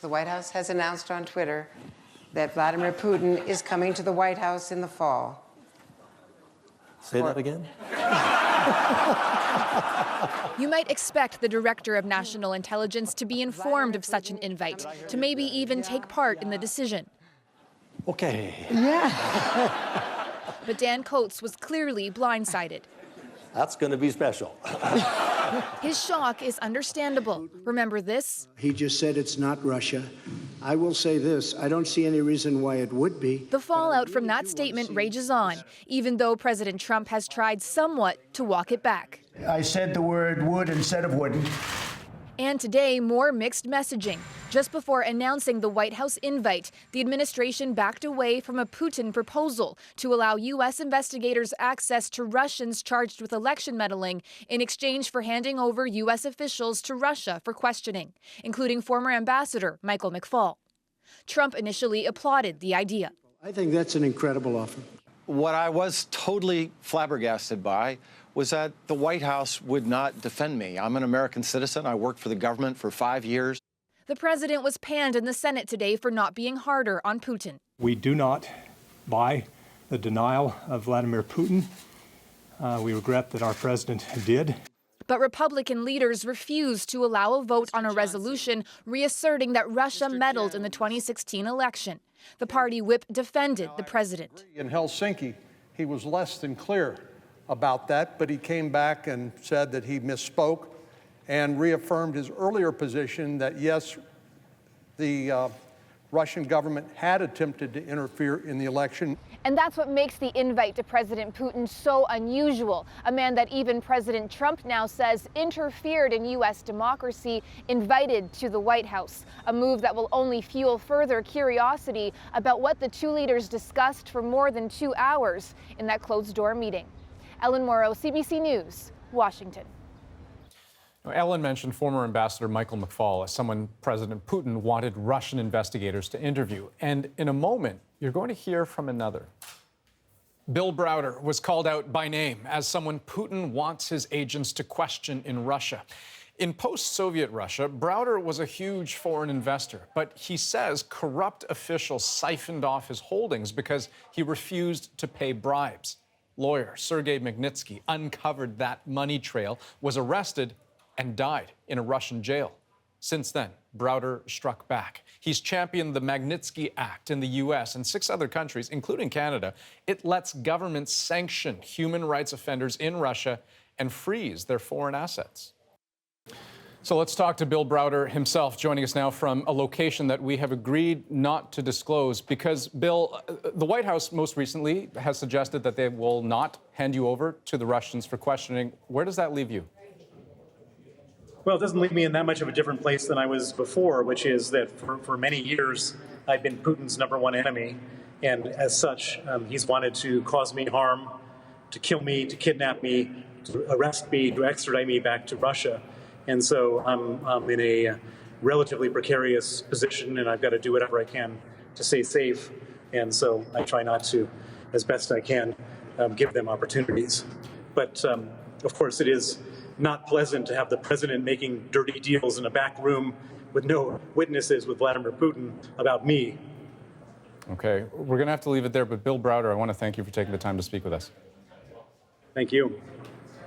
The White House has announced on Twitter that Vladimir Putin is coming to the White House in the fall. Say that again? You might expect the Director of National Intelligence to be informed of such an invite, to maybe even take part in the decision. Okay. Yeah. But Dan Coates was clearly blindsided. That's going to be special. His shock is understandable. Remember this? He just said it's not Russia. I will say this, I don't see any reason why it would be. The fallout from that statement rages on, even though President Trump has tried somewhat to walk it back. I said the word would instead of wouldn't. And today, more mixed messaging. Just before announcing the White House invite, the administration backed away from a Putin proposal to allow U.S. investigators access to Russians charged with election meddling in exchange for handing over U.S. officials to Russia for questioning, including former Ambassador Michael McFaul. Trump initially applauded the idea. I think that's an incredible offer. What I was totally flabbergasted by was that the White House would not defend me. I'm an American citizen. I worked for the government for 5 years. The president was panned in the Senate today for not being harder on Putin. We do not buy the denial of Vladimir Putin. We regret that our president did. But Republican leaders refused to allow a vote on a resolution reasserting that Russia meddled in the 2016 election. The party whip defended the president. In Helsinki, he was less than clear about that, but he came back and said that he misspoke and reaffirmed his earlier position that, yes, the Russian government had attempted to interfere in the election. And that's what makes the invite to President Putin so unusual. A man that even President Trump now says interfered in U.S. democracy, invited to the White House. A move that will only fuel further curiosity about what the two leaders discussed for more than 2 hours in that closed-door meeting. Ellen Morrow, CBC News, Washington. Ellen mentioned former Ambassador Michael McFaul as someone President Putin wanted Russian investigators to interview. And in a moment, you're going to hear from another. Bill Browder was called out by name as someone Putin wants his agents to question in Russia. In post-Soviet Russia, Browder was a huge foreign investor, but he says corrupt officials siphoned off his holdings because he refused to pay bribes. Lawyer Sergei Magnitsky uncovered that money trail, was arrested, and died in a Russian jail. Since then, Browder struck back. He's championed the Magnitsky Act in the U.S. and 6 other countries, including Canada. It lets governments sanction human rights offenders in Russia and freeze their foreign assets. So let's talk to Bill Browder himself, joining us now from a location that we have agreed not to disclose because, Bill, the White House most recently has suggested that they will not hand you over to the Russians for questioning. Where does that leave you? Well, it doesn't leave me in that much of a different place than I was before, which is that for many years, I've been Putin's #1 enemy. And as such, he's wanted to cause me harm, to kill me, to kidnap me, to arrest me, to extradite me back to Russia. And so I'm in a relatively precarious position, and I've got to do whatever I can to stay safe. And so I try not to, as best I can, give them opportunities. But of course, it is not pleasant to have the president making dirty deals in a back room with no witnesses with Vladimir Putin about me. Okay, we're going to have to leave it there, but Bill Browder, I want to thank you for taking the time to speak with us. Thank you.